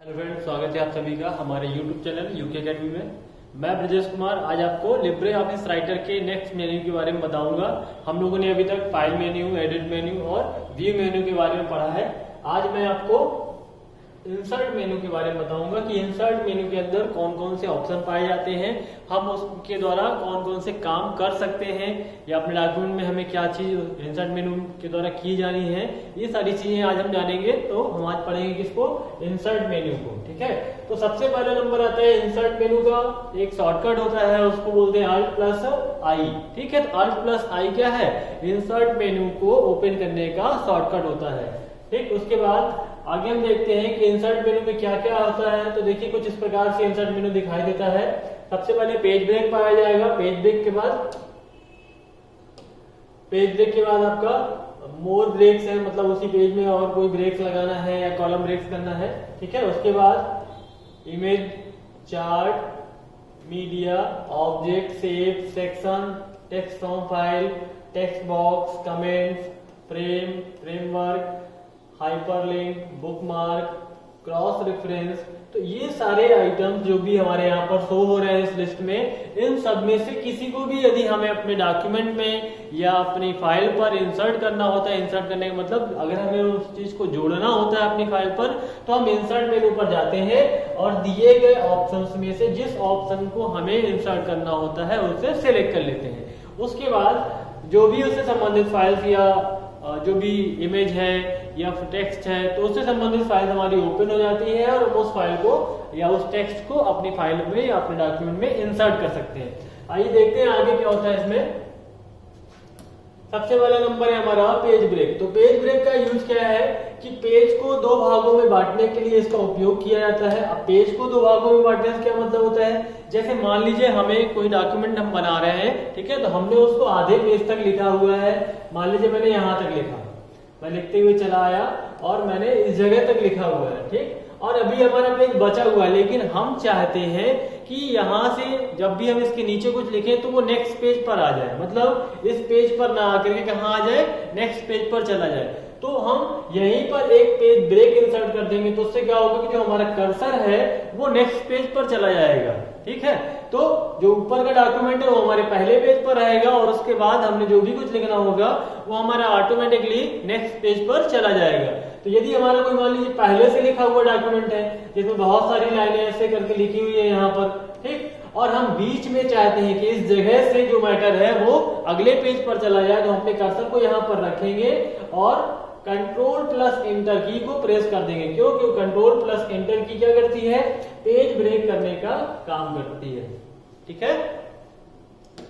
Hello friends, स्वागत है आप सभी का हमारे यूट्यूब चैनल यूके अकेडमी में। मैं ब्रजेश कुमार आज आपको लिब्रे ऑफिस राइटर के नेक्स्ट मेन्यू के बारे में बताऊंगा। हम लोगों ने अभी तक फाइल मेन्यू, एडिट मेन्यू और व्यू मेन्यू के बारे में पढ़ा है। आज मैं आपको इंसर्ट मेन्यू के बारे में बताऊंगा कि इंसर्ट मेन्यू के अंदर कौन कौन से ऑप्शन पाए जाते हैं, हम उसके द्वारा कौन कौन से काम कर सकते हैं, या अपने डॉक्यूमेंट में हमें क्या चीज इंसर्ट मेन्यू के द्वारा की जानी है। ये सारी चीजें आज हम जानेंगे। तो हम आज पढ़ेंगे किसको? इंसर्ट मेन्यू को। ठीक है, तो सबसे पहला नंबर आता है इंसर्ट मेन्यू का एक शॉर्टकट होता है, उसको बोलते हैं Alt+I। ठीक है, तो Alt+I क्या है? इंसर्ट मेन्यू को ओपन करने का शॉर्टकट होता है। ठीक, उसके बाद आगे हम देखते हैं कि इंसर्ट मेन्यू में क्या क्या होता है। तो देखिए कुछ इस प्रकार से इंसर्ट मेन्यू दिखाई देता है। सबसे पहले पेज ब्रेक पाया जाएगा। पेज ब्रेक के बाद आपका मोर ब्रेक्स है, मतलब उसी पेज में और कोई ब्रेक्स लगाना है या कॉलम ब्रेक्स करना है। ठीक है, उसके बाद image, chart, media, object, shape, section, text from file, text box, comments, frame, framework, hyperlink, bookmark, cross reference. तो ये सारे आइटम्स जो भी हमारे यहाँ पर शो हो रहे हैं इस लिस्ट में, इन सब में से किसी को भी यदि हमें अपने डॉक्यूमेंट में या अपनी फाइल पर इंसर्ट करना होता है, इंसर्ट करने का मतलब अगर हमें उस चीज को जोड़ना होता है अपनी फाइल पर, तो हम इंसर्ट मेनू पर जाते हैं और दिए गए ऑप्शंस में से जिस ऑप्शन को हमें इंसर्ट करना होता है उसे सिलेक्ट कर लेते हैं। उसके बाद जो भी उससे संबंधित फाइल्स या जो भी इमेज है या टेक्स्ट है, तो उससे संबंधित फाइल हमारी ओपन हो जाती है और हम उस फाइल को या उस टेक्स्ट को अपनी फाइल में या अपने डॉक्यूमेंट में इंसर्ट कर सकते हैं। आइए देखते हैं आगे क्या होता है इसमें। सबसे पहला नंबर है हमारा पेज ब्रेक। तो पेज ब्रेक का यूज क्या है कि पेज को दो भागों में बांटने के लिए इसका उपयोग किया जाता है। अब पेज को दो भागों में बांटने से क्या मतलब होता है? जैसे मान लीजिए हमें कोई डॉक्यूमेंट हम बना रहे हैं, ठीक है, तो हमने उसको आधे पेज तक लिखा हुआ है। मान लीजिए मैंने यहाँ तक लिखा, मैं लिखते हुए चला आया और मैंने इस जगह तक लिखा हुआ है। ठीक, और अभी हमारा पेज बचा हुआ है, लेकिन हम चाहते हैं कि यहाँ से जब भी हम इसके नीचे कुछ लिखें तो वो नेक्स्ट पेज पर आ जाए, मतलब इस पेज पर ना आकर के कहाँ आ जाए? नेक्स्ट पेज पर चला जाए। तो हम यहीं पर एक पेज ब्रेक इंसर्ट कर देंगे, तो उससे क्या होगा कि जो हमारा कर्सर है वो नेक्स्ट पेज पर चला जाएगा। ठीक है, तो जो ऊपर का डॉक्यूमेंट है वो हमारे पहले पेज पर रहेगा और उसके बाद हमने जो भी कुछ लिखना होगा वो हमारा ऑटोमेटिकली नेक्स्ट पेज पर चला जाएगा। तो यदि हमारा कोई मान लीजिए पहले से लिखा हुआ डॉक्यूमेंट है जिसमें बहुत सारी लाइनें ऐसे करके लिखी हुई है यहाँ पर, ठीक, और हम बीच में चाहते हैं कि इस जगह से जो मैटर है वो अगले पेज पर चला जाए, तो हम अपने कर्सर को यहाँ पर रखेंगे और Ctrl+Enter की को प्रेस कर देंगे। क्यों? Ctrl+Enter की क्या करती है? पेज ब्रेक करने का काम करती है। ठीक है,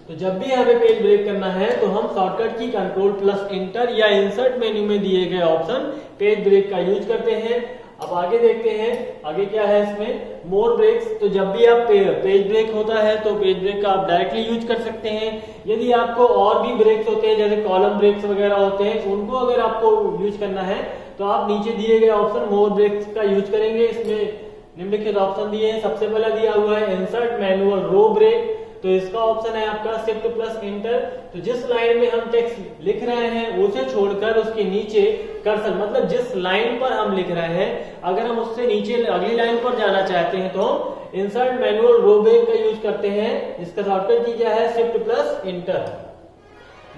तो जब भी हमें पेज ब्रेक करना है तो हम शॉर्टकट की Ctrl+Enter या इंसर्ट मेन्यू में दिए गए ऑप्शन पेज ब्रेक का यूज करते हैं। अब आगे देखते हैं आगे क्या है इसमें। मोर ब्रेक्स। तो जब भी आप पेज ब्रेक होता है तो पेज ब्रेक का आप डायरेक्टली यूज कर सकते हैं। यदि आपको और भी ब्रेक्स होते हैं जैसे कॉलम ब्रेक्स वगैरह होते हैं, उनको अगर आपको यूज करना है तो आप नीचे दिए गए ऑप्शन मोर ब्रेक्स का यूज करेंगे। इसमें निम्नलिखित ऑप्शन दिए हैं। सबसे पहला दिया हुआ है इंसर्ट मैनुअल रो ब्रेक। तो इसका ऑप्शन है आपका Shift+Enter। तो जिस लाइन में हम टेक्स्ट लिख रहे हैं उसे छोड़कर उसके नीचे कर्सर, मतलब जिस लाइन पर हम लिख रहे हैं अगर हम उससे नीचे अगली लाइन पर जाना चाहते हैं तो हम इंसर्ट मैनुअल रो ब्रेक का यूज करते हैं। इसका शॉर्टकट की क्या है? Shift+Enter।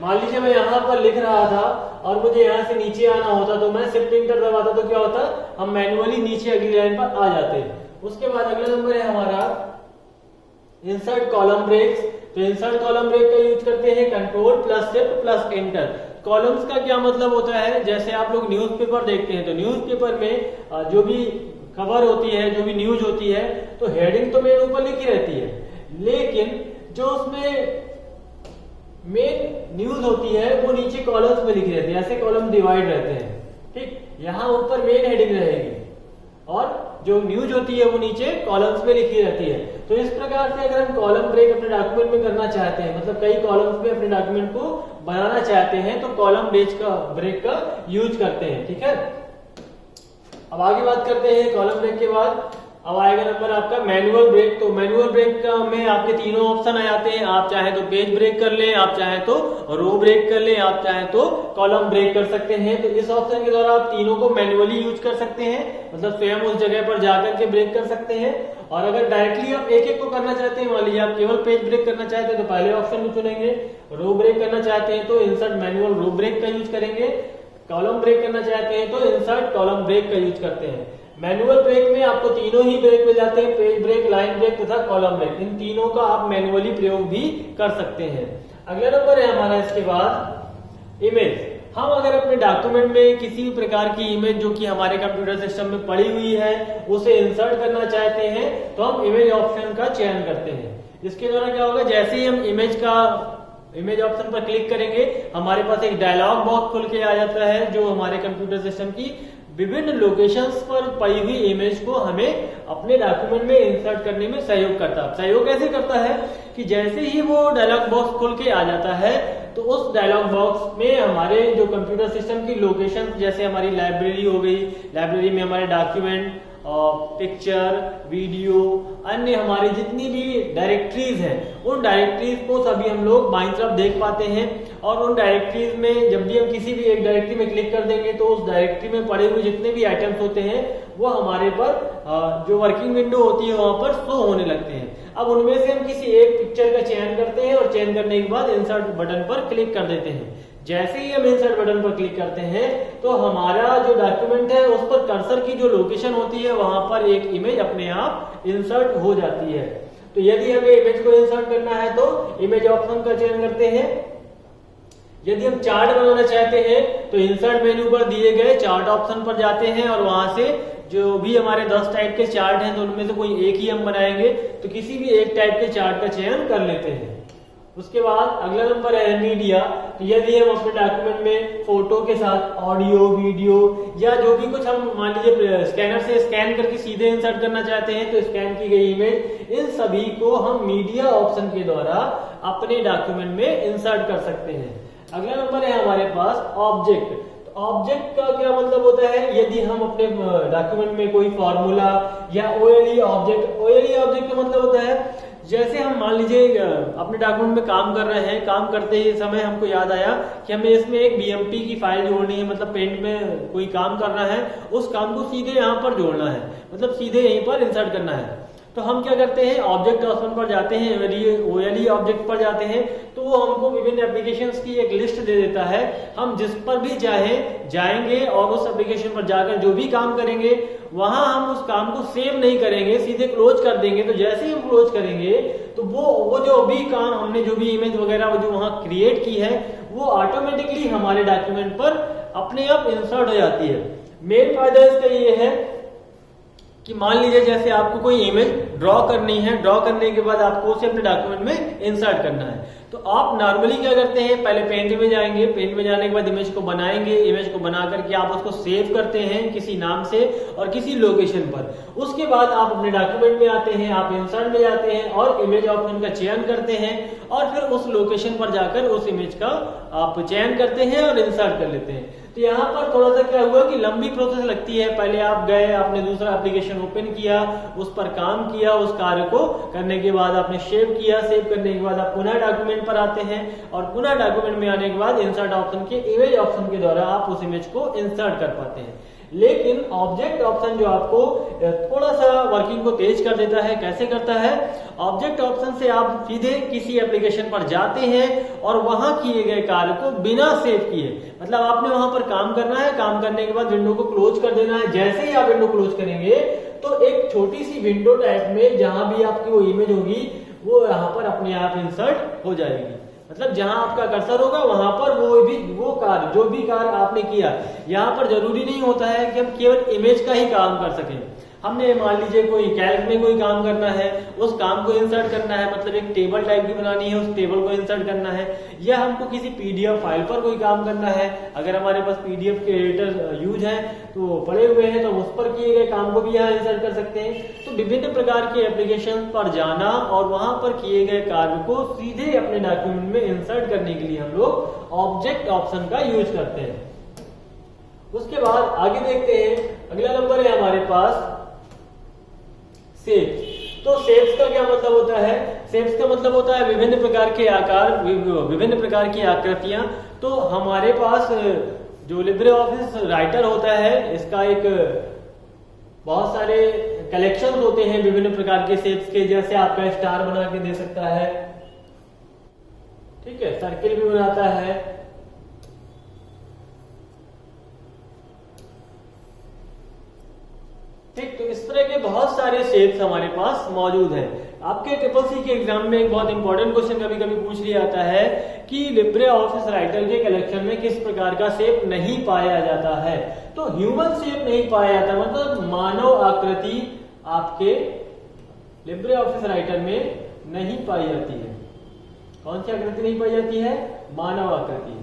मान लीजिए मैं यहाँ पर लिख रहा था और मुझे यहाँ से नीचे आना होता तो मैं Shift+Enter दबाता तो क्या होता? हम मैनुअली नीचे अगली लाइन पर आ जाते। उसके बाद अगला नंबर है हमारा इंसर्ट कॉलम ब्रेक्स। तो इंसर्ट कॉलम ब्रेक का यूज करते हैं Ctrl+Shift+Enter। कॉलम्स का क्या मतलब होता है? जैसे आप लोग न्यूज़पेपर देखते हैं तो न्यूज़पेपर में जो भी खबर होती है, जो भी न्यूज होती है, तो हेडिंग तो मेन ऊपर लिखी रहती है, लेकिन जो उसमें मेन न्यूज होती है वो नीचे कॉलम्स में लिखी रहती है। ऐसे कॉलम डिवाइड रहते हैं। ठीक, यहाँ ऊपर मेन हेडिंग रहेगी और जो न्यूज होती है वो नीचे कॉलम्स में लिखी रहती है। तो इस प्रकार से अगर हम कॉलम ब्रेक अपने डॉक्यूमेंट में करना चाहते हैं, मतलब कई कॉलम्स में अपने डॉक्यूमेंट को बनाना चाहते हैं, तो कॉलम ब्रेक का यूज करते हैं। ठीक है, अब आगे बात करते हैं कॉलम ब्रेक के बाद अब आएगा नंबर आपका मैनुअल ब्रेक। तो मैनुअल ब्रेक में आपके तीनों ऑप्शन आ जाते हैं। आप चाहे तो पेज ब्रेक कर लें, आप चाहे तो रो ब्रेक कर लें, आप चाहे तो कॉलम ब्रेक कर सकते हैं। तो इस ऑप्शन के द्वारा आप तीनों को मैनुअली यूज कर सकते हैं, मतलब स्वयं उस जगह पर जाकर के ब्रेक कर सकते हैं। और अगर डायरेक्टली आप एक एक को करना चाहते हैं, मान लीजिए आप केवल पेज ब्रेक करना चाहते हैं तो पहले ऑप्शन को चुनेंगे, रो ब्रेक करना चाहते हैं तो इंसर्ट मैनुअल रो ब्रेक का यूज करेंगे, कॉलम ब्रेक करना चाहते हैं तो इंसर्ट कॉलम ब्रेक का यूज करते हैं। मैनुअल ब्रेक में आपको तीनों ही ब्रेक मिल जाते हैं, पेज ब्रेक, लाइन ब्रेक तथा कॉलम ब्रेक। इन तीनों का आप मैनुअली प्रयोग भी कर सकते हैं। अगला नंबर है हमारा इसके बाद इमेज। हम अगर अपने डॉक्यूमेंट में किसी भी प्रकार की इमेज जो कि हमारे कंप्यूटर सिस्टम में पड़ी हुई है उसे इंसर्ट करना चाहते हैं तो हम इमेज ऑप्शन का चयन करते हैं। इसके द्वारा क्या होगा, जैसे ही हम इमेज ऑप्शन पर क्लिक करेंगे हमारे पास एक डायलॉग बॉक्स खुल के आ जाता है जो हमारे कंप्यूटर सिस्टम की विभिन्न लोकेशंस पर पड़ी हुई इमेज को हमें अपने डॉक्यूमेंट में इंसर्ट करने में सहयोग करता है। सहयोग कैसे करता है कि जैसे ही वो डायलॉग बॉक्स खुल के आ जाता है तो उस डायलॉग बॉक्स में हमारे जो कंप्यूटर सिस्टम की लोकेशन, जैसे हमारी लाइब्रेरी हो गई, लाइब्रेरी में हमारे डॉक्यूमेंट, पिक्चर, वीडियो, अन्य हमारी जितनी भी डायरेक्टरीज हैं उन डायरेक्टरीज को सभी हम लोग बाईं तरफ देख पाते हैं। और उन डायरेक्टरीज में जब भी हम किसी भी एक डायरेक्टरी में क्लिक कर देंगे तो उस डायरेक्टरी में पड़े हुए जितने भी आइटम्स होते हैं वो हमारे पर जो वर्किंग विंडो होती है वहां पर शो होने लगते हैं। अब उनमें से हम किसी एक पिक्चर का चयन करते हैं और चयन करने के बाद इंसर्ट बटन पर क्लिक कर देते हैं। जैसे ही हम इंसर्ट बटन पर क्लिक करते हैं तो हमारा जो डॉक्यूमेंट है उस पर कर्सर की जो लोकेशन होती है वहां पर एक इमेज अपने आप इंसर्ट हो जाती है। तो यदि हमें इमेज को इंसर्ट करना है तो इमेज ऑप्शन का चयन करते हैं। यदि हम चार्ट बनाना चाहते हैं तो इंसर्ट मेन्यू पर दिए गए चार्ट ऑप्शन पर जाते हैं और वहां से जो भी हमारे 10 टाइप के चार्ट हैं तो उनमें से कोई एक ही हम बनाएंगे, तो किसी भी एक टाइप के चार्ट का चयन कर लेते हैं। उसके बाद अगला नंबर है मीडिया। तो यदि हम अपने डॉक्यूमेंट में फोटो के साथ ऑडियो, वीडियो या जो भी कुछ हम मान लीजिए स्कैनर से स्कैन करके सीधे इंसर्ट करना चाहते हैं तो स्कैन की गई इमेज, इन सभी को हम मीडिया ऑप्शन के द्वारा अपने डॉक्यूमेंट में इंसर्ट कर सकते हैं। अगला नंबर है हमारे पास ऑब्जेक्ट। ऑब्जेक्ट का क्या मतलब होता है, यदि हम अपने डॉक्यूमेंट में कोई फॉर्मूला या ओएलई ऑब्जेक्ट का मतलब होता है जैसे हम मान लीजिए अपने डॉक्यूमेंट में काम कर रहे हैं, काम करते ही समय हमको याद आया कि हमें इसमें एक बीएमपी की फाइल जोड़नी है, मतलब पेंट में कोई काम करना है, उस काम को सीधे यहाँ पर जोड़ना है, मतलब सीधे यहीं पर इंसर्ट करना है। तो हम क्या करते हैं, ऑब्जेक्ट ऑप्शन पर जाते हैं, ओएलई ऑब्जेक्ट पर जाते हैं तो वो हमको विभिन्न एप्लीकेशंस की एक लिस्ट दे देता है। हम जिस पर भी चाहें जाएंगे और उस एप्लीकेशन पर जाकर जो भी काम करेंगे वहां हम उस काम को सेव नहीं करेंगे, सीधे क्लोज कर देंगे। तो जैसे ही हम क्लोज करेंगे तो वो जो भी काम हमने जो भी इमेज वगैरह जो वहां क्रिएट की है वो ऑटोमेटिकली हमारे डॉक्यूमेंट पर अपने आप इंसर्ट हो जाती है। मेन फायदा इसका ये है कि मान लीजिए जैसे आपको कोई इमेज ड्रॉ करनी है, ड्रॉ करने के बाद आपको उसे अपने डॉक्यूमेंट में इंसर्ट करना है, तो आप नॉर्मली क्या करते हैं, पहले पेंट में जाएंगे, पेंट में जाने के बाद इमेज को बनाएंगे, इमेज को बना करके आप उसको सेव करते हैं किसी नाम से और किसी लोकेशन पर। उसके बाद आप अपने डॉक्यूमेंट में आते हैं, आप इंसर्ट में जाते हैं और इमेज ऑप्शन का चयन करते हैं और फिर उस लोकेशन पर जाकर उस इमेज का आप चयन करते हैं और इंसर्ट कर लेते हैं। तो यहाँ पर थोड़ा सा क्या हुआ कि लंबी प्रोसेस लगती है। पहले आप गए, आपने दूसरा एप्लीकेशन ओपन किया, उस पर काम किया, उस कार्य को करने के बाद आपने सेव किया, सेव करने के बाद आप पुनः डॉक्यूमेंट पर आते हैं और पुनः डॉक्यूमेंट में आने के बाद इंसर्ट ऑप्शन के इमेज ऑप्शन के द्वारा आप उस इमेज को इंसर्ट कर पाते हैं। लेकिन ऑब्जेक्ट ऑप्शन जो आपको थोड़ा सा वर्किंग को तेज कर देता है। कैसे करता है, ऑब्जेक्ट ऑप्शन से आप सीधे किसी एप्लीकेशन पर जाते हैं और वहां किए गए कार्य को बिना सेव किए, मतलब आपने वहां पर काम करना है, काम करने के बाद विंडो को क्लोज कर देना है। जैसे ही आप विंडो क्लोज करेंगे तो एक छोटी सी विंडो टाइप में जहां भी आपकी वो इमेज होगी वो यहाँ पर अपने आप इंसर्ट हो जाएगी। मतलब जहां आपका कर्सर होगा वहां पर वो कार्य जो भी कार्य आपने किया, यहाँ पर जरूरी नहीं होता है कि हम केवल इमेज का ही काम कर सकें। हमने मान लीजिए कोई कैल्क में कोई काम करना है, उस काम को इंसर्ट करना है, मतलब एक टेबल टाइप की बनानी है, उस टेबल को इंसर्ट करना है, या हमको किसी पीडीएफ फाइल पर कोई काम करना है, अगर हमारे पास पीडीएफ के एडिटर यूज है तो पड़े हुए हैं तो उस पर किए गए काम को भी यहाँ इंसर्ट कर सकते हैं। तो विभिन्न प्रकार के एप्लीकेशन पर जाना और वहां पर किए गए कार्य को सीधे अपने डॉक्यूमेंट में इंसर्ट करने के लिए हम लोग ऑब्जेक्ट ऑप्शन का यूज करते हैं। उसके बाद आगे देखते हैं, अगला नंबर है हमारे पास शेप्स। तो शेप्स का क्या मतलब होता है? शेप्स का मतलब होता है विभिन्न प्रकार के आकार, विभिन्न प्रकार की आकृतियां। तो हमारे पास जो लिब्रे ऑफिस राइटर होता है, इसका एक बहुत सारे कलेक्शन होते हैं विभिन्न प्रकार के शेप्स के। जैसे आपका स्टार बना के दे सकता है, ठीक है, सर्किल भी बनाता है, ठीक। तो इस तरह के बहुत सारे शेप्स हमारे पास मौजूद हैं। आपके ट्रिपल सी के एग्जाम में एक बहुत इंपॉर्टेंट क्वेश्चन कभी कभी पूछ लिया जाता है कि लिब्रे ऑफिस राइटर के कलेक्शन में किस प्रकार का शेप नहीं पाया जाता है। तो ह्यूमन शेप नहीं पाया जाता, मतलब मानव आकृति आपके लिब्रे ऑफिस राइटर में नहीं पाई जाती है। कौन सी आकृति नहीं पाई जाती है? मानव आकृति,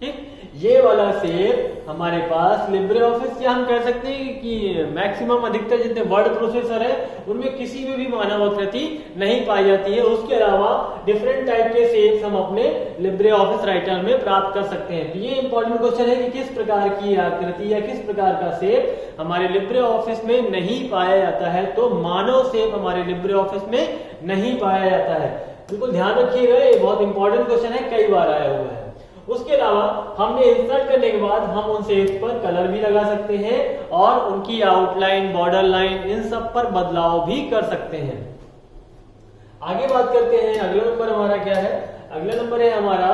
ठीक। ये वाला शेप हमारे पास लिब्रे ऑफिस, या हम कह सकते हैं कि मैक्सिमम अधिकतर जितने वर्ड प्रोसेसर है उनमें किसी में भी मानव आकृति नहीं पाई जाती है। उसके अलावा डिफरेंट टाइप के शेप्स हम अपने लिब्रे ऑफिस राइटर में प्राप्त कर सकते हैं। तो ये इंपॉर्टेंट क्वेश्चन है कि किस प्रकार की आकृति या किस प्रकार का शेप हमारे लिब्रे ऑफिस में नहीं पाया जाता है। तो मानव शेप हमारे लिब्रे ऑफिस में नहीं पाया जाता है। बिल्कुल ध्यान रखिएगा, ये बहुत इंपॉर्टेंट क्वेश्चन है, कई बार आया हुआ है। उसके अलावा हमने इंसर्ट करने के बाद हम उन शेप्स पर कलर भी लगा सकते हैं और उनकी आउटलाइन, बॉर्डर लाइन, इन सब पर बदलाव भी कर सकते हैं। आगे बात करते हैं, अगला नंबर हमारा क्या है? अगला नंबर है हमारा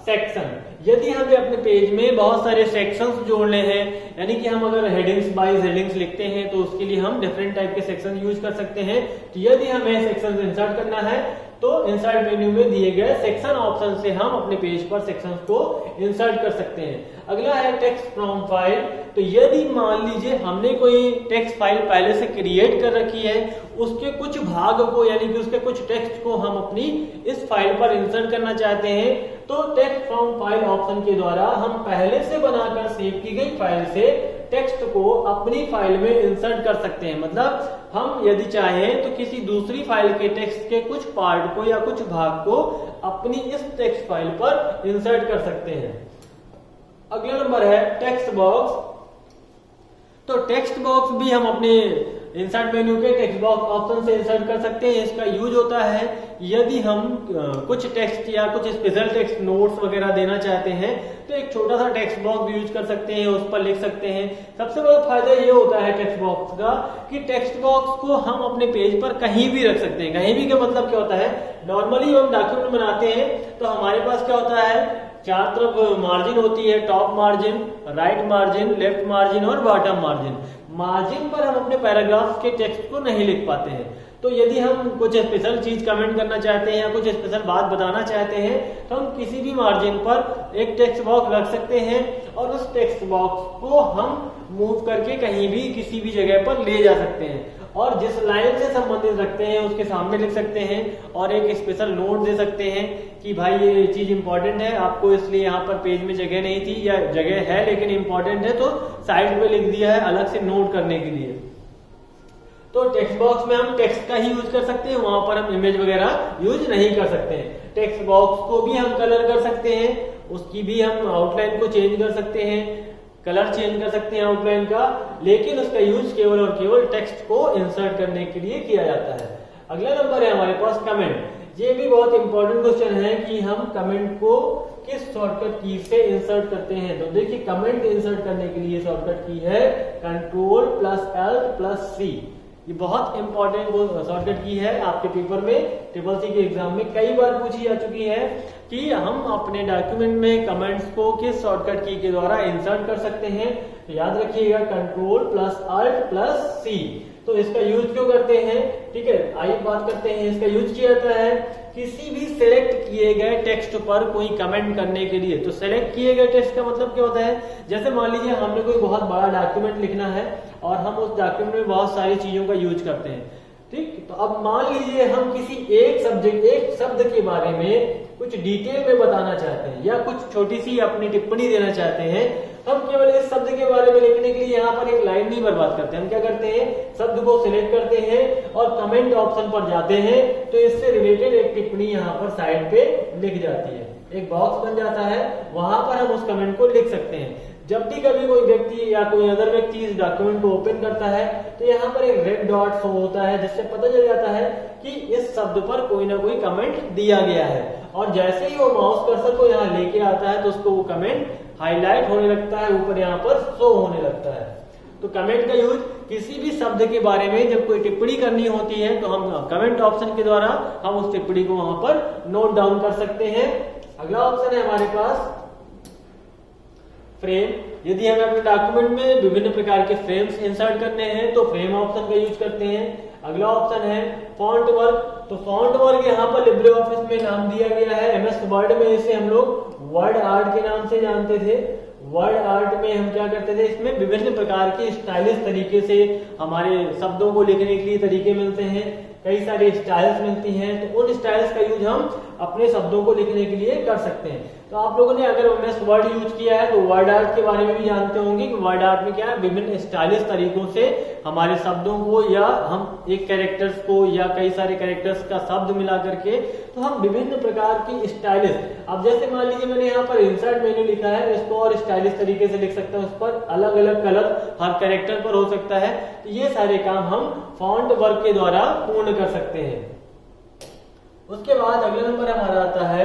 सेक्शन। यदि हमें अपने पेज में बहुत सारे सेक्शंस जोड़ने हैं, यानी कि हम अगर हेडिंग्स बाय हेडिंग्स लिखते हैं तो उसके लिए हम डिफरेंट टाइप के सेक्शन यूज कर सकते हैं। तो यदि हमें सेक्शन इंसर्ट करना है तो इंसर्ट मेन्यू में दिए गए सेक्शन ऑप्शन से हम अपने पेज पर सेक्शंस को इंसर्ट कर सकते हैं। अगला है टेक्स्ट फ्रॉम फाइल। तो यदि मान लीजिए हमने कोई टेक्स्ट फाइल पहले से क्रिएट कर रखी है, उसके कुछ भाग को यानी कि उसके कुछ टेक्स्ट को हम अपनी इस फाइल पर इंसर्ट करना चाहते हैं, तो टेक्स्ट फ्रॉम फाइल ऑप्शन के द्वारा हम पहले से बनाकर सेव की गई फाइल से टेक्स्ट को अपनी फाइल में इंसर्ट कर सकते हैं। मतलब हम यदि चाहें तो किसी दूसरी फाइल के टेक्स्ट के कुछ पार्ट को या कुछ भाग को अपनी इस टेक्स्ट फाइल पर इंसर्ट कर सकते हैं। अगला नंबर है टेक्स्ट बॉक्स। तो टेक्स्ट बॉक्स भी हम अपने इंसर्ट मेन्यू के टेक्स्ट बॉक्स ऑप्शन से इंसर्ट कर सकते हैं। इसका यूज होता है यदि हम कुछ टेक्स्ट या कुछ स्पेशल टेक्स्ट नोट्स वगैरह देना चाहते हैं तो एक छोटा सा टेक्स्ट बॉक्स यूज कर सकते हैं, उस पर लिख सकते हैं। सबसे बड़ा फायदा ये होता है टेक्स्ट बॉक्स का कि टेक्स्ट बॉक्स को हम अपने पेज पर कहीं भी रख सकते हैं। कहीं भी का मतलब क्या होता है? नॉर्मली हम डॉक्यूमेंट बनाते हैं तो हमारे पास क्या होता है, चार तरफ मार्जिन होती है, top margin, right margin, left margin और बॉटम मार्जिन। मार्जिन पर हम अपने पैराग्राफ के टेक्स्ट को नहीं लिख पाते हैं। तो यदि हम कुछ स्पेशल चीज कमेंट करना चाहते हैं या कुछ स्पेशल बात बताना चाहते हैं तो हम किसी भी मार्जिन पर एक टेक्स्ट बॉक्स रख सकते हैं और उस टेक्स्ट बॉक्स को हम मूव करके कहीं भी किसी भी जगह पर ले जा सकते हैं और जिस लाइन से संबंधित रखते हैं उसके सामने लिख सकते हैं और एक स्पेशल नोट दे सकते हैं कि भाई ये चीज इंपॉर्टेंट है आपको, इसलिए यहाँ पर पेज में जगह नहीं थी या जगह है लेकिन इंपॉर्टेंट है तो साइड पे लिख दिया है अलग से नोट करने के लिए। तो टेक्स्ट बॉक्स में हम टेक्स्ट का ही यूज कर सकते हैं, वहां पर हम इमेज वगैरह यूज नहीं कर सकते हैं। टेक्स्ट बॉक्स को भी हम कलर कर सकते हैं, उसकी भी हम आउटलाइन को चेंज कर सकते हैं, कलर चेंज कर सकते हैं आउटलाइन का, लेकिन उसका यूज केवल और केवल टेक्स्ट को इंसर्ट करने के लिए किया जाता है। अगला नंबर है हमारे पास कमेंट। ये भी बहुत इंपॉर्टेंट क्वेश्चन है कि हम कमेंट को किस शॉर्टकट की से इंसर्ट करते हैं। तो देखिए कमेंट इंसर्ट करने के लिए शॉर्टकट की है Ctrl+Alt+C। ये बहुत इंपॉर्टेंट शॉर्टकट की है, आपके पेपर में ट्रिपल सी के एग्जाम में कई बार पूछी जा चुकी है कि हम अपने डॉक्यूमेंट में कमेंट्स को किस शॉर्टकट की के द्वारा इंसर्ट कर सकते हैं। तो याद रखिएगा Ctrl+Alt+C। तो इसका यूज क्यों करते हैं, ठीक है, आइए बात करते हैं। इसका यूज किया जाता है किसी भी सिलेक्ट किए गए टेक्स्ट पर कोई कमेंट करने के लिए। तो सिलेक्ट किए गए टेक्स्ट का मतलब क्या होता है, जैसे मान लीजिए हमने कोई बहुत बड़ा डॉक्यूमेंट लिखना है और हम उस डॉक्यूमेंट में बहुत सारी चीजों का यूज करते हैं, ठीक। तो अब मान लीजिए हम किसी एक शब्द के बारे में कुछ डिटेल में बताना चाहते हैं या कुछ छोटी सी अपनी टिप्पणी देना चाहते हैं, हम केवल इस शब्द के बारे में लिखने के लिए यहाँ पर एक लाइन नहीं बर्बाद करते। हम क्या करते हैं, शब्द को सिलेक्ट करते हैं और कमेंट ऑप्शन पर जाते हैं तो इससे रिलेटेड एक टिप्पणी यहाँ पर साइड पे लिख जाती है, एक बॉक्स बन जाता है, वहां पर हम उस कमेंट को लिख सकते हैं। जब भी कभी कोई व्यक्ति या कोई अदर व्यक्ति इस डॉक्यूमेंट को ओपन करता है तो यहाँ पर एक रेड डॉट शो होता है, जिससे पता चल जाता है कि इस शब्द पर कोई ना कोई कमेंट दिया गया है। और जैसे ही वो माउस कर्सर को यहाँ लेके आता है तो उसको वो कमेंट हाईलाइट होने लगता है, ऊपर यहाँ पर शो होने लगता है। तो कमेंट का यूज किसी भी शब्द के बारे में जब कोई टिप्पणी करनी होती है तो हम कमेंट ऑप्शन के द्वारा हम उस टिप्पणी को वहां पर नोट डाउन कर सकते हैं। अगला ऑप्शन है हमारे पास फ्रेम। यदि हमें अपने डॉक्यूमेंट में विभिन्न प्रकार के फ्रेम्स इंसर्ट करने हैं तो फ्रेम ऑप्शन का यूज करते हैं। अगला ऑप्शन है फॉन्ट वर्क। तो फॉन्ट वर्क यहाँ पर लिब्रे ऑफिस में नाम दिया गया है, एमएस वर्ड में इसे हम लोग वर्ड आर्ट के नाम से जानते थे। वर्ड आर्ट में हम क्या करते थे, इसमें विभिन्न प्रकार के स्टाइलिश तरीके से हमारे शब्दों को लिखने के लिए तरीके मिलते हैं, कई सारे स्टाइल्स मिलती हैं, तो उन स्टाइल्स का यूज हम अपने शब्दों को लिखने के लिए कर सकते हैं। तो आप लोगों ने अगर एमएस वर्ड यूज किया है तो वर्ड आर्ट के बारे में भी जानते होंगे कि वर्ड आर्ट में क्या है, विभिन्न स्टाइलिश तरीकों से हमारे शब्दों को या हम एक कैरेक्टर्स को या कई सारे कैरेक्टर्स का शब्द मिला करके तो हम विभिन्न प्रकार की स्टाइलिश, अब जैसे मान लीजिए मैंने यहाँ पर इंसर्ट मेन्यू लिखा है, इसको और स्टाइलिश तरीके से लिख सकता हूँ, उस पर अलग अलग कलर हर कैरेक्टर पर हो सकता है। तो ये सारे काम हम फॉन्ट वर्क के द्वारा पूर्ण कर सकते हैं। उसके बाद अगला नंबर हमारा आता है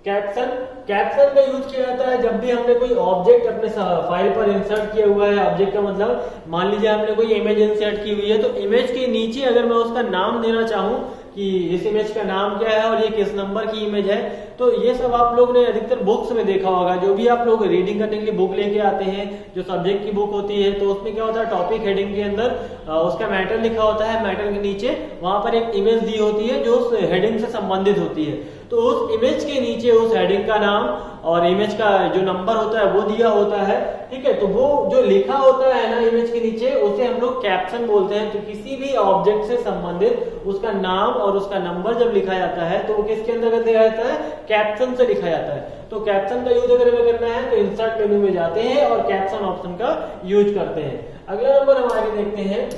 कैप्शन। कैप्शन का यूज किया जाता है जब भी हमने कोई ऑब्जेक्ट अपने फाइल पर इंसर्ट किया हुआ है। ऑब्जेक्ट का मतलब मान लीजिए हमने कोई इमेज इंसर्ट की हुई है तो इमेज के नीचे अगर मैं उसका नाम देना चाहूं कि इस इमेज का नाम क्या है और ये किस नंबर की इमेज है, तो ये सब आप लोग ने अधिकतर बुक्स में देखा होगा। जो भी आप लोग रीडिंग करने के लिए बुक लेके आते हैं, जो सब्जेक्ट की बुक होती है, तो उसमें क्या होता है, टॉपिक हेडिंग के अंदर उसका मैटर लिखा होता है, मैटर के नीचे वहां पर एक इमेज दी होती है जो उस हेडिंग से संबंधित होती है। तो उस इमेज के नीचे उस हेडिंग का नाम और इमेज का जो नंबर होता है वो दिया होता है, ठीक है। तो वो जो लिखा होता है ना इमेज के नीचे, उसे हम लोग कैप्शन बोलते हैं। तो किसी भी ऑब्जेक्ट से संबंधित उसका नाम और उसका नंबर जब लिखा जाता है तो वो किसके अंतर्गत दिया जाता है, कैप्शन से लिखा जाता है। तो कैप्शन का यूज अगर हमें करना है तो इंसर्ट मेन्यू में जाते हैं और कैप्शन ऑप्शन का यूज करते हैं। अगला नंबर हम आगे देखते हैं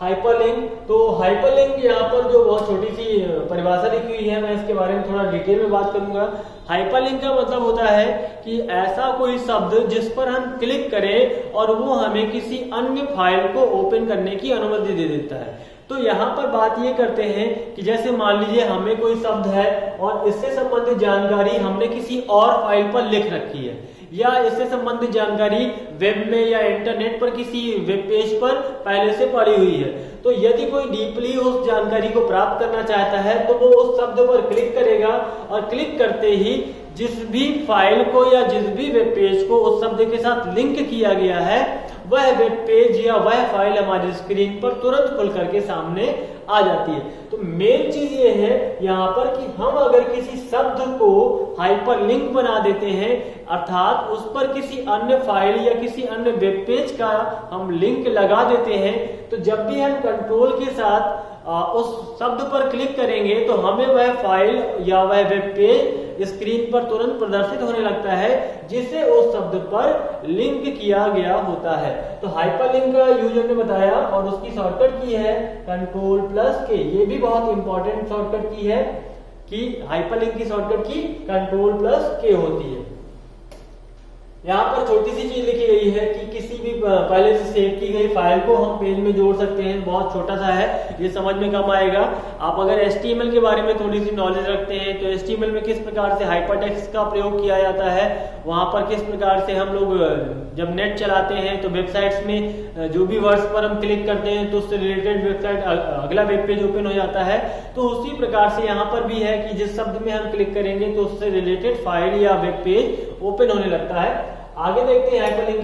हाइपरलिंक। तो हाइपरलिंक यहाँ पर जो बहुत छोटी सी परिभाषा लिखी हुई है, मैं इसके बारे में थोड़ा डिटेल में बात करूंगा। हाइपरलिंक का मतलब होता है कि ऐसा कोई शब्द जिस पर हम क्लिक करें और वो हमें किसी अन्य फाइल को ओपन करने की अनुमति दे देता है। तो यहाँ पर बात ये करते हैं कि जैसे मान लीजिए हमें कोई शब्द है और इससे संबंधित जानकारी हमने किसी और फाइल पर लिख रखी है, या इससे संबंधित जानकारी वेब में या इंटरनेट पर किसी वेब पेज पर पहले से पड़ी हुई है। तो यदि कोई डीपली उस जानकारी को प्राप्त करना चाहता है तो वो उस शब्द पर क्लिक करेगा और क्लिक करते ही जिस भी फाइल को या जिस भी वेब पेज को उस शब्द के साथ लिंक किया गया है वह वेब पेज या वह फाइल हमारी स्क्रीन पर तुरंत खुल करके सामने आ जाती है। तो मेन चीज ये है यहाँ पर कि हम अगर किसी शब्द को हाइपरलिंक बना देते हैं, अर्थात उस पर किसी अन्य फाइल या किसी अन्य वेब पेज का हम लिंक लगा देते हैं, तो जब भी हम कंट्रोल के साथ उस शब्द पर क्लिक करेंगे तो हमें वह फाइल या वह वेब पेज स्क्रीन पर तुरंत प्रदर्शित होने लगता है जिसे उस शब्द पर लिंक किया गया होता है। तो हाइपरलिंक का यूज हमने बताया और उसकी शॉर्टकट की है Ctrl+K। ये भी बहुत इंपॉर्टेंट शॉर्टकट की है कि हाइपरलिंक की शॉर्टकट की Ctrl+K होती है। यहाँ पर छोटी सी चीज लिखी गई है कि किसी भी पहले से सेव की गई फाइल को हम पेज में जोड़ सकते हैं। बहुत छोटा सा है, ये समझ में कम आएगा। आप अगर HTML के बारे में थोड़ी सी नॉलेज रखते हैं तो HTML में किस प्रकार से हाइपरटेक्स्ट का प्रयोग किया जाता है, वहां पर किस प्रकार से हम लोग जब नेट चलाते हैं तो वेबसाइट्स में जो भी वर्ड्स पर हम क्लिक करते हैं तो उससे रिलेटेड वेबसाइट अगला वेब पेज ओपन हो जाता है। तो उसी प्रकार से यहाँ पर भी है कि जिस शब्द में हम क्लिक करेंगे तो उससे रिलेटेड फाइल या वेब पेज ओपन होने लगता है। आगे देखते हैं हाइपरलिंक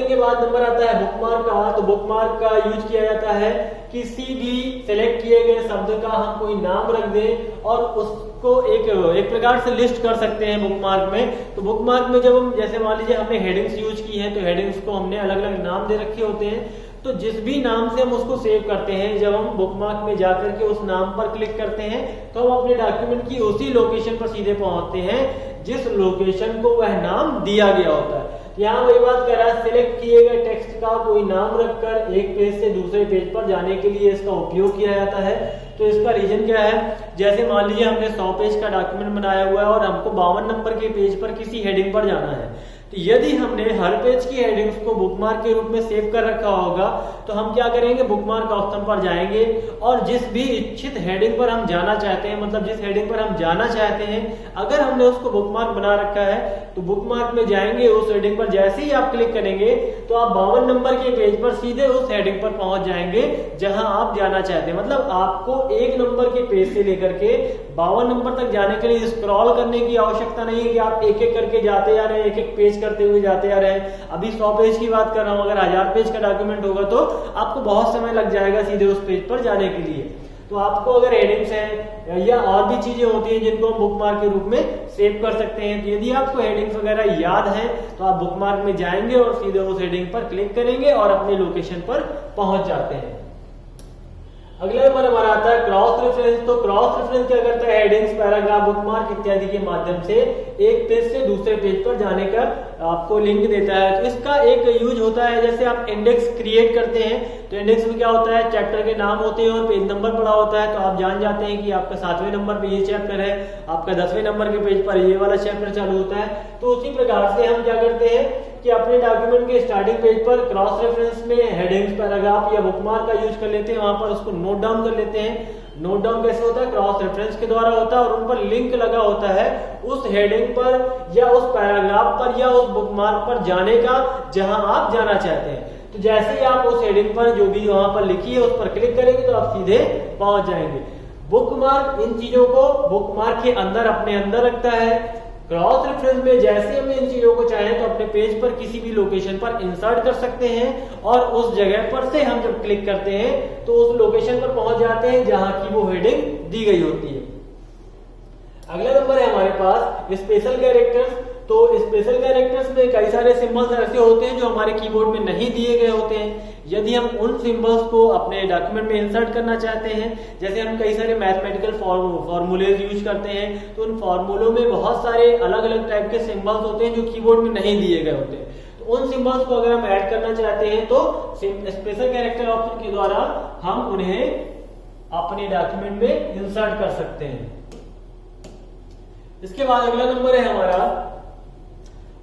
के बाद नंबर आता है बुकमार्क का। तो बुकमार्क का यूज किया जाता है किसी भी सिलेक्ट किए गए शब्द का हम कोई नाम रख दें और उसको एक प्रकार से लिस्ट कर सकते हैं बुकमार्क में। तो बुकमार्क में जब हम जैसे मान लीजिए हमने हेडिंग्स यूज की हैं तो हेडिंग्स को हमने अलग अलग नाम दे रखे होते हैं, तो जिस भी नाम से हम उसको सेव करते हैं, जब हम बुकमार्क में जाकर के उस नाम पर क्लिक करते हैं तो हम अपने डॉक्यूमेंट की उसी लोकेशन पर सीधे पहुंचते हैं जिस लोकेशन को वह नाम दिया गया होता है। यहाँ वही बात कर रहा है, सिलेक्ट किए गए टेक्स्ट का कोई नाम रखकर एक पेज से दूसरे पेज पर जाने के लिए इसका उपयोग किया जाता है। तो इसका रीजन क्या है, जैसे मान लीजिए हमने 100 पेज का डॉक्यूमेंट बनाया हुआ है और हमको 52 नंबर के पेज पर किसी हेडिंग पर जाना है, तो यदि हमने हर पेज की हेडिंग्स को बुकमार्क के रूप में सेव कर रखा होगा तो हम क्या करेंगे, बुकमार्क ऑप्शन पर जाएंगे और जिस भी इच्छित हेडिंग पर हम जाना चाहते हैं, मतलब जिस हेडिंग पर हम जाना चाहते हैं, अगर हमने उसको बुकमार्क बना रखा है तो बुकमार्क में जाएंगे, उस हेडिंग पर जैसे ही आप क्लिक करेंगे तो आप 52 नंबर के पेज पर सीधे उस हेडिंग पर पहुंच जाएंगे जहां आप जाना चाहते हैं। मतलब आपको 1 नंबर के पेज से लेकर के 52 नंबर तक जाने के लिए स्क्रॉल करने की आवश्यकता नहीं है कि आप एक एक करके जाते जा रहे हैं, एक एक पेज करते हुए जाते आ रहे हैं। अभी 100 पेज की बात कर रहा हूं, अगर 1000 पेज का डॉक्यूमेंट होगा तो आपको बहुत समय लग जाएगा सीधे उस पेज पर जाने के लिए। तो आपको अगर हेडिंग्स हैं या और भी चीजें होती हैं जिनको हम बुकमार्क के रूप में सेव कर सकते हैं, तो यदि आपको हेडिंग्स वगैरह याद हैं तो आप बुकमार्क में जाएंगे और सीधे उस हेडिंग पर क्लिक करेंगे और अपने लोकेशन पर पहुंच जाते हैं। अगला नंबर हमारा आता है क्रॉस रेफरेंस। तो क्रॉस रेफरेंस क्या करता है, हेडिंग्स, पैराग्राफ, बुकमार्क इत्यादि के माध्यम से एक पेज से दूसरे पेज पर जाने का आपको लिंक देता है। तो इसका एक यूज होता है, जैसे आप इंडेक्स क्रिएट करते हैं तो इंडेक्स में क्या होता है, चैप्टर के नाम होते हैं और पेज नंबर पड़ा होता है, तो आप जान जाते हैं कि आपका 7वें नंबर पे ये चैप्टर है, आपका 10वें नंबर के पेज पर ये वाला चैप्टर चालू होता है। तो उसी प्रकार से हम क्या करते हैं कि अपने डॉक्यूमेंट के स्टार्टिंग पेज पर क्रॉस रेफरेंस में हेडिंग्स, पैराग्राफ या बुकमार्क का यूज कर लेते हैं, वहां पर उसको नोट डाउन कर लेते हैं। नोट डाउन कैसे होता है, क्रॉस रेफरेंस के द्वारा होता है और उन पर लिंक लगा होता है उस हेडिंग पर या उस पैराग्राफ पर या उस बुकमार्क पर जाने का जहां आप जाना चाहते हैं। तो जैसे ही आप उस हेडिंग पर जो भी वहां पर लिखी है उस पर क्लिक करेंगे तो आप सीधे पहुंच जाएंगे। बुकमार्क इन चीजों को बुकमार्क के अंदर अपने अंदर रखता है। क्रॉस रेफरेंस में जैसे हम इन चीजों को चाहें तो अपने पेज पर किसी भी लोकेशन पर इंसर्ट कर सकते हैं और उस जगह पर से हम जब क्लिक करते हैं तो उस लोकेशन पर पहुंच जाते हैं जहां की वो हेडिंग दी गई होती है। अगला नंबर है हमारे पास स्पेशल कैरेक्टर्स। तो स्पेशल कैरेक्टर्स में कई सारे सिंबल्स ऐसे होते हैं जो हमारे कीबोर्ड में नहीं दिए गए होते हैं। यदि हम उन सिंबल्स को अपने डॉक्यूमेंट में इंसर्ट करना चाहते हैं, जैसे हम कई सारे मैथमेटिकल फॉर्मूलेज यूज करते हैं, तो उन फॉर्मूलों में बहुत सारे अलग अलग टाइप के सिंबल्स होते हैं जो कीबोर्ड में नहीं दिए गए होते हैं। तो उन सिंबल्स को अगर हम ऐड करना चाहते हैं तो स्पेशल कैरेक्टर ऑप्शन के द्वारा हम उन्हें अपने डॉक्यूमेंट में इंसर्ट कर सकते हैं। इसके बाद अगला नंबर है हमारा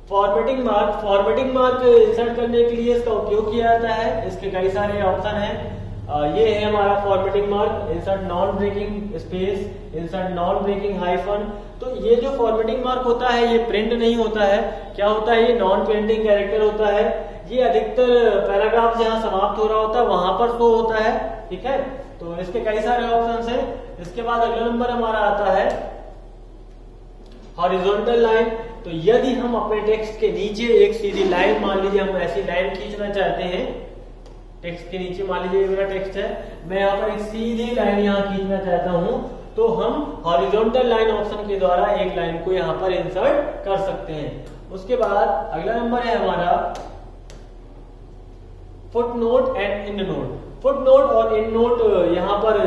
formatting mark. Formatting mark insert करने के लिए इसका उपयोग किया जाता है। इसके कई सारे ऑप्शन हैं। ये है हमारा formatting mark, insert non breaking space, insert non breaking hyphen. तो ये जो फॉर्मेटिंग मार्क होता है ये प्रिंट नहीं होता है, क्या होता है, ये नॉन प्रिंटिंग कैरेक्टर होता है। ये अधिकतर पैराग्राफ जहां समाप्त हो रहा होता है वहां पर शो होता है, ठीक है। तो इसके कई सारे ऑप्शन हैं। इसके बाद अगला नंबर हमारा आता है हॉरिजॉन्टल लाइन। तो यदि हम अपने टेक्स्ट के नीचे एक सीधी लाइन, मान लीजिए हम ऐसी लाइन खींचना चाहते हैं, टेक्स्ट के नीचे मान लीजिए मेरा टेक्स्ट है, मैं यहाँ पर एक सीधी लाइन यहाँ खींचना चाहता हूं, तो हम हॉरिजॉन्टल लाइन ऑप्शन के द्वारा एक लाइन को यहाँ पर इंसर्ट कर सकते हैं। उसके बाद अगला नंबर है हमारा foot note and and note. Foot note और एंड नोट यहाँ पर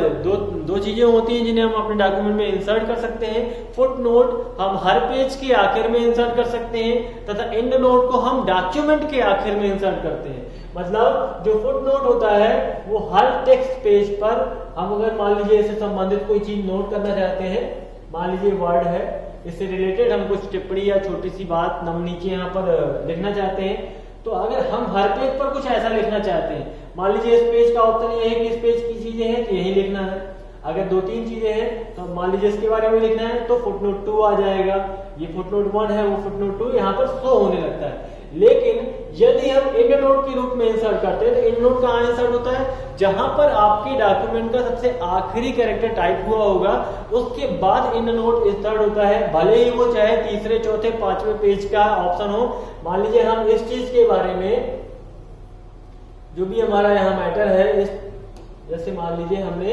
दो चीजें होती हैं जिन्हें हम अपने डॉक्यूमेंट में इंसर्ट कर सकते हैं। फुट नोट हम हर पेज के आखिर में इंसर्ट कर सकते हैं तथा एंड नोट को हम डॉक्यूमेंट के आखिर में इंसर्ट करते हैं। मतलब जो फुट नोट होता है वो हर टेक्स्ट पेज पर हम अगर मान लीजिए इससे संबंधित कोई चीज नोट करना चाहते हैं, मान लीजिए वर्ड है, इससे रिलेटेड हम कुछ टिप्पणी या छोटी सी बात नीचे यहाँ पर लिखना चाहते हैं, तो अगर हम हर पेज पर कुछ ऐसा लिखना चाहते हैं, मान लीजिए इस पेज का ऑप्शन ये है कि इस पेज की चीजें हैं तो यही लिखना है। अगर 2-3 चीजें हैं तो मान लीजिए इसके बारे में लिखना है तो फुटनोट 2 आ जाएगा। ये फुटनोट 1 है, वो फुटनोट 2 यहाँ पर शो होने लगता है। लेकिन यदि हम एंड नोट के रूप में इंसर्ट करते हैं तो एंड नोट कहाँ इंसर्ट होता है, जहां पर आपके डॉक्यूमेंट का सबसे आखिरी कैरेक्टर टाइप हुआ होगा उसके बाद एंड नोट इंसर्ट होता है, भले ही वो चाहे तीसरे, चौथे, 5वें पेज का ऑप्शन हो। मान लीजिए हम इस चीज के बारे में जो भी हमारा यहाँ मैटर है, इस जैसे मान लीजिए हमने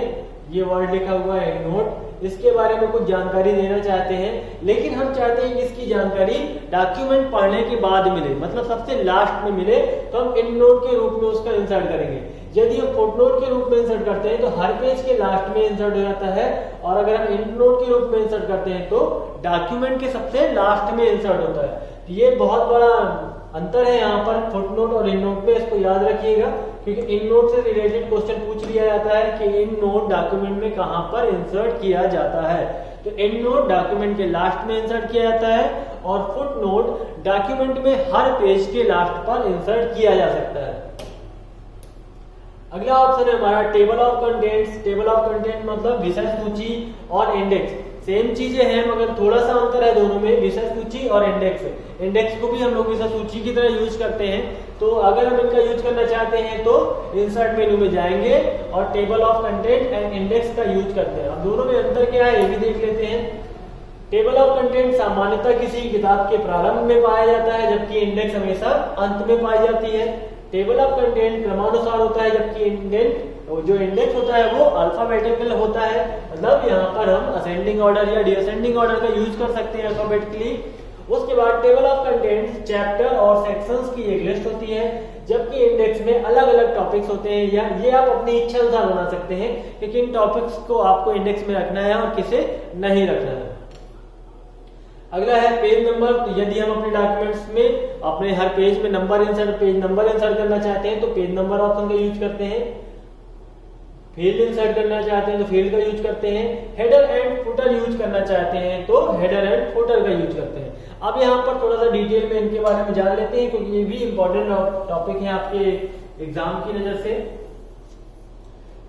ये वर्ड लिखा हुआ है एंड नोट, इसके बारे में कुछ जानकारी देना चाहते हैं, लेकिन हम चाहते हैं कि इसकी जानकारी डॉक्यूमेंट पढ़ने के बाद मिले, मतलब सबसे लास्ट में मिले, तो हम एंड नोट के रूप में उसका इंसर्ट करेंगे। यदि हम फुटनोट के रूप में इंसर्ट करते हैं तो हर पेज के लास्ट में इंसर्ट हो जाता है, और अगर हम एंड नोट के रूप में इंसर्ट करते हैं तो डॉक्यूमेंट के सबसे लास्ट में इंसर्ट होता है। तो ये बहुत बड़ा अंतर है यहाँ पर फुटनोट और एंड नोट में, इसको याद रखिएगा। क्योंकि इन नोट से रिलेटेड क्वेश्चन पूछ लिया जाता है कि इन नोट डॉक्यूमेंट में कहां पर इंसर्ट किया जाता है। तो एंड नोट डॉक्यूमेंट के लास्ट में इंसर्ट किया जाता है और फुट नोट डॉक्यूमेंट में हर पेज के लास्ट पर इंसर्ट किया जा सकता है। अगला ऑप्शन है हमारा table of contents. Table of content मतलब विषय सूची और इंडेक्स, सेम चीजें हैं मगर थोड़ा सा अंतर है दोनों में, विषय सूची और इंडेक्स। इंडेक्स को भी हम लोग विषय सूची की तरह यूज करते हैं, तो अगर हम इनका यूज करना चाहते हैं तो इंसर्ट मेनू में जाएंगे और table of content and index का यूज करते हैं। अब दोनों में अंतर क्या है ये भी देख लेते हैं। टेबल ऑफ कंटेंट सामान्यतः किसी किताब के प्रारंभ में पाया जाता है, जबकि इंडेक्स हमेशा अंत में पाई जाती है। टेबल ऑफ कंटेंट क्रमानुसार होता है, जबकि जो इंडेक्स होता है वो अल्फाबेटिकल होता है। मतलब यहाँ पर हम असेंडिंग ऑर्डर या डिसेंडिंग ऑर्डर का यूज कर सकते हैं अल्फाबेटिकली। उसके बाद टेबल ऑफ कंटेंट्स चैप्टर और सेक्शंस की एक लिस्ट होती है, जबकि इंडेक्स में अलग अलग टॉपिक्स होते हैं, या ये आप अपनी इच्छा अनुसार बना सकते हैं कि किन टॉपिक्स को आपको इंडेक्स में रखना है और किसे नहीं रखना है। अगला है पेज नंबर। यदि हम अपने डॉक्यूमेंट्स में अपने हर पेज में पेज नंबर इंसर्ट करना चाहते हैं तो पेज नंबर ऑप्शन का यूज करते हैं। फील्ड इंसर्ट करना चाहते हैं तो फील्ड का यूज करते हैं। हेडर एंड फुटर यूज करना चाहते हैं तो हेडर एंड फुटर का यूज करते हैं। अब यहाँ पर थोड़ा सा डिटेल में इनके बारे में जान लेते हैं, क्योंकि ये भी इंपॉर्टेंट टॉपिक है आपके एग्जाम की नजर से।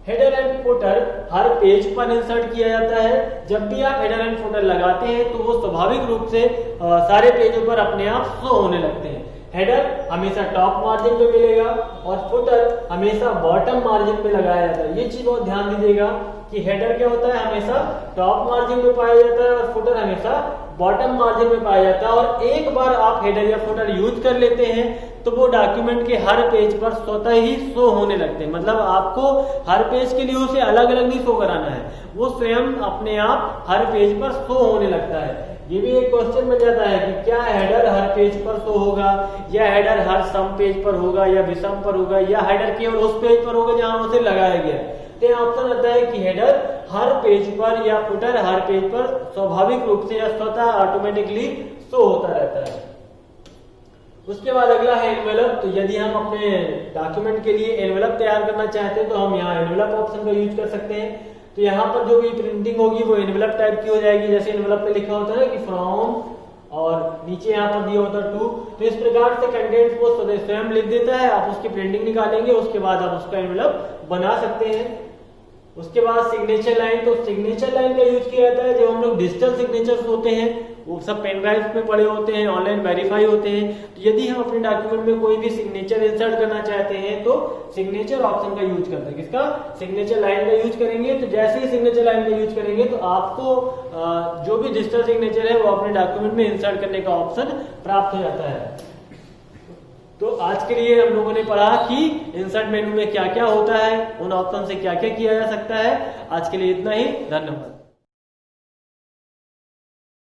Header and footer her page पर इंसर्ट किया जाता है। जब भी आप हेडर एंड फुटर लगाते हैं तो वो स्वाभाविक रूप से सारे पेजों पर अपने आप शो होने लगते हैं। हेडर हमेशा टॉप मार्जिन पे मिलेगा और फुटर हमेशा बॉटम मार्जिन पे लगाया जाता है। ये चीज बहुत ध्यान दीजिएगा कि हेडर क्या होता है, हमेशा टॉप मार्जिन में पाया जाता है और फुटर हमेशा बॉटम मार्जिन में पाया जाता है। और एक बार आप हेडर या फुटर यूज कर लेते हैं तो वो डॉक्यूमेंट के हर पेज पर स्वतः ही शो होने लगते हैं। मतलब आपको हर पेज के लिए उसे अलग अलग नहीं शो कराना है, वो स्वयं अपने आप हर पेज पर शो होने लगता है। ये भी एक क्वेश्चन बन जाता है कि क्या हेडर हर पेज पर शो होगा, या हेडर हर सम पेज पर होगा या विषम पर होगा, या हेडर केवल उस पेज पर होगा जहां उसे लगाया गया। तो ऑप्शन आता है कि हेडर हर पेज पर या फुटर हर पेज पर स्वाभाविक रूप से या स्वतः ऑटोमेटिकली शो होता रहता है। उसके बाद अगला है एनवेलप। तो यदि हम अपने डॉक्यूमेंट के लिए एनवेलप तैयार करना चाहते हैं तो हम यहाँ एनवेलप ऑप्शन का यूज कर सकते हैं। तो यहाँ पर जो भी प्रिंटिंग होगी वो एनवेलप टाइप की हो जाएगी, जैसे एनवेलप पे लिखा होता है कि फ्रॉम और नीचे यहाँ पर दिया होता है टू। तो इस प्रकार से कंटेंट वो स्वयं लिख देता है, आप उसकी प्रिंटिंग निकालेंगे, उसके बाद आप उसका एनवेलप बना सकते हैं। उसके बाद सिग्नेचर लाइन। तो सिग्नेचर लाइन का यूज किया जाता है जब हम लोग डिजिटल सिग्नेचर्स होते हैं, वो सब पेन ड्राइव में पड़े होते हैं, ऑनलाइन वेरीफाई होते हैं। तो यदि हम अपने डॉक्यूमेंट में कोई भी सिग्नेचर इंसर्ट करना चाहते हैं तो सिग्नेचर ऑप्शन का यूज करते हैं। किसका? सिग्नेचर लाइन का यूज करेंगे। तो जैसे ही सिग्नेचर लाइन का यूज करेंगे तो आपको जो भी डिजिटल सिग्नेचर है वो अपने डॉक्यूमेंट में इंसर्ट करने का ऑप्शन प्राप्त हो जाता है। तो आज के लिए हम लोगों ने पढ़ा कि इंसर्ट मेनू में क्या क्या होता है, उन ऑप्शन से क्या क्या किया जा सकता है। आज के लिए इतना ही, धन्यवाद।